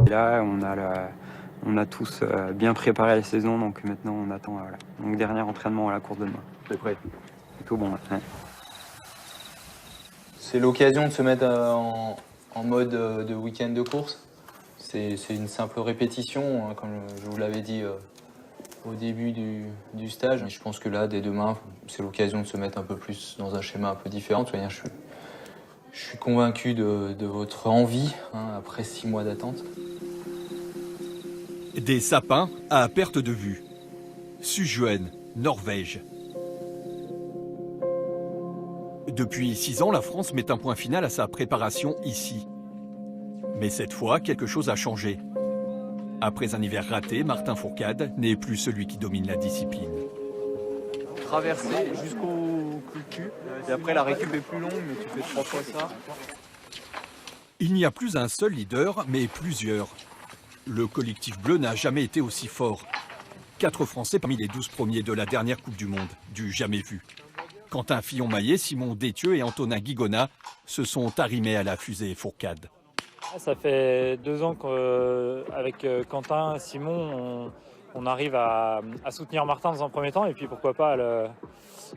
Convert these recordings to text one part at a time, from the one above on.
Et là, on a tous bien préparé la saison, donc maintenant on attend. Voilà. Donc dernier entraînement à la course de demain. C'est prêt. C'est tout bon. Ouais. C'est l'occasion de se mettre en mode de week-end de course. C'est une simple répétition, hein, comme je vous l'avais dit au début du stage. Je pense que là, dès demain, c'est l'occasion de se mettre un peu plus dans un schéma un peu différent. Je suis convaincu de votre envie, hein, après 6 mois d'attente. Des sapins à perte de vue. Sujuen, Norvège. Depuis 6 ans, la France met un point final à sa préparation ici. Mais cette fois, quelque chose a changé. Après un hiver raté, Martin Fourcade n'est plus celui qui domine la discipline. Traverser jusqu'au coup de cul. Et après, la récup est plus longue, mais tu fais 3 fois ça. Il n'y a plus un seul leader, mais plusieurs. Le collectif bleu n'a jamais été aussi fort. 4 Français parmi les 12 premiers de la dernière Coupe du Monde, du jamais vu. Quentin Fillon-Maillet, Simon Détieux et Antonin Guigona se sont arrimés à la fusée Fourcade. Ça fait 2 ans qu'avec Quentin, Simon, on arrive à soutenir Martin dans un premier temps et puis pourquoi pas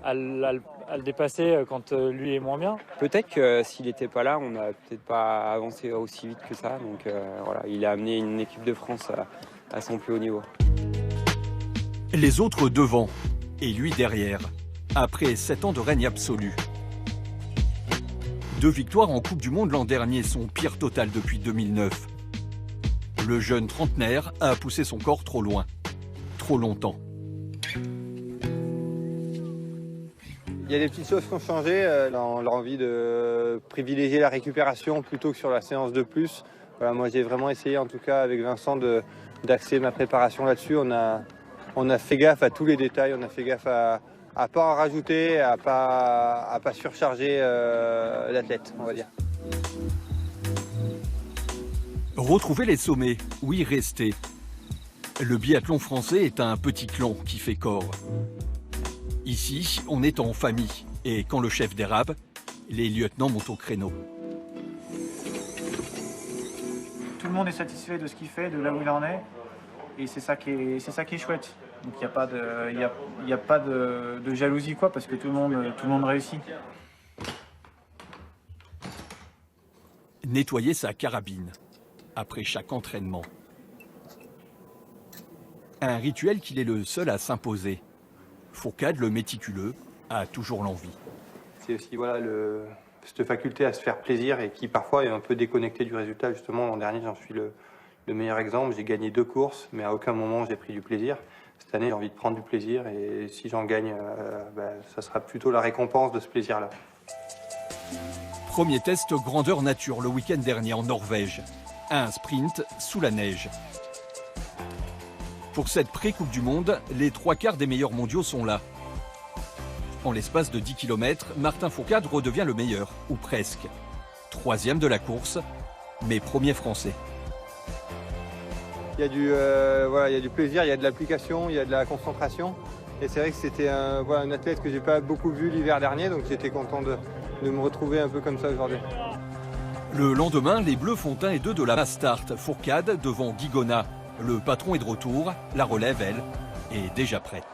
à le dépasser quand lui est moins bien. Peut-être que s'il n'était pas là, on n'a peut-être pas avancé aussi vite que ça. Donc voilà, il a amené une équipe de France à son plus haut niveau. Les autres devant et lui derrière, après 7 ans de règne absolu. 2 victoires en Coupe du Monde l'an dernier, son pire total depuis 2009. Le jeune trentenaire a poussé son corps trop loin, trop longtemps. Il y a des petites choses qui ont changé, l'envie de privilégier la récupération plutôt que sur la séance de plus. Voilà, moi j'ai vraiment essayé en tout cas avec Vincent d'axer ma préparation là-dessus. On a fait gaffe à tous les détails, on a fait gaffe à pas en rajouter, à pas surcharger l'athlète, on va dire. Retrouver les sommets, ou y rester. Le biathlon français est un petit clan qui fait corps. Ici, on est en famille, et quand le chef dérape, les lieutenants montent au créneau. Tout le monde est satisfait de ce qu'il fait, de là où il en est, et c'est ça qui est chouette. Donc il n'y a pas de jalousie quoi, parce que tout le monde réussit. Nettoyer sa carabine après chaque entraînement. Un rituel qu'il est le seul à s'imposer. Fourcade, le méticuleux, a toujours l'envie. C'est aussi voilà, cette faculté à se faire plaisir et qui parfois est un peu déconnectée du résultat. Justement, l'an dernier, j'en suis le meilleur exemple. J'ai gagné 2 courses, mais à aucun moment j'ai pris du plaisir. Cette année, j'ai envie de prendre du plaisir et si j'en gagne, ça sera plutôt la récompense de ce plaisir-là. Premier test grandeur nature le week-end dernier en Norvège. Un sprint sous la neige. Pour cette pré-Coupe du Monde, les 3/4 des meilleurs mondiaux sont là. En l'espace de 10 km, Martin Fourcade redevient le meilleur, ou presque. 3e de la course, mais premier français. Il y a du plaisir, il y a de l'application, il y a de la concentration. Et c'est vrai que c'était un athlète que j'ai pas beaucoup vu l'hiver dernier, donc j'étais content de me retrouver un peu comme ça aujourd'hui. Le lendemain, les Bleus font 1 et 2 de la mass start. Fourcade devant Guigona. Le patron est de retour, la relève, elle, est déjà prête.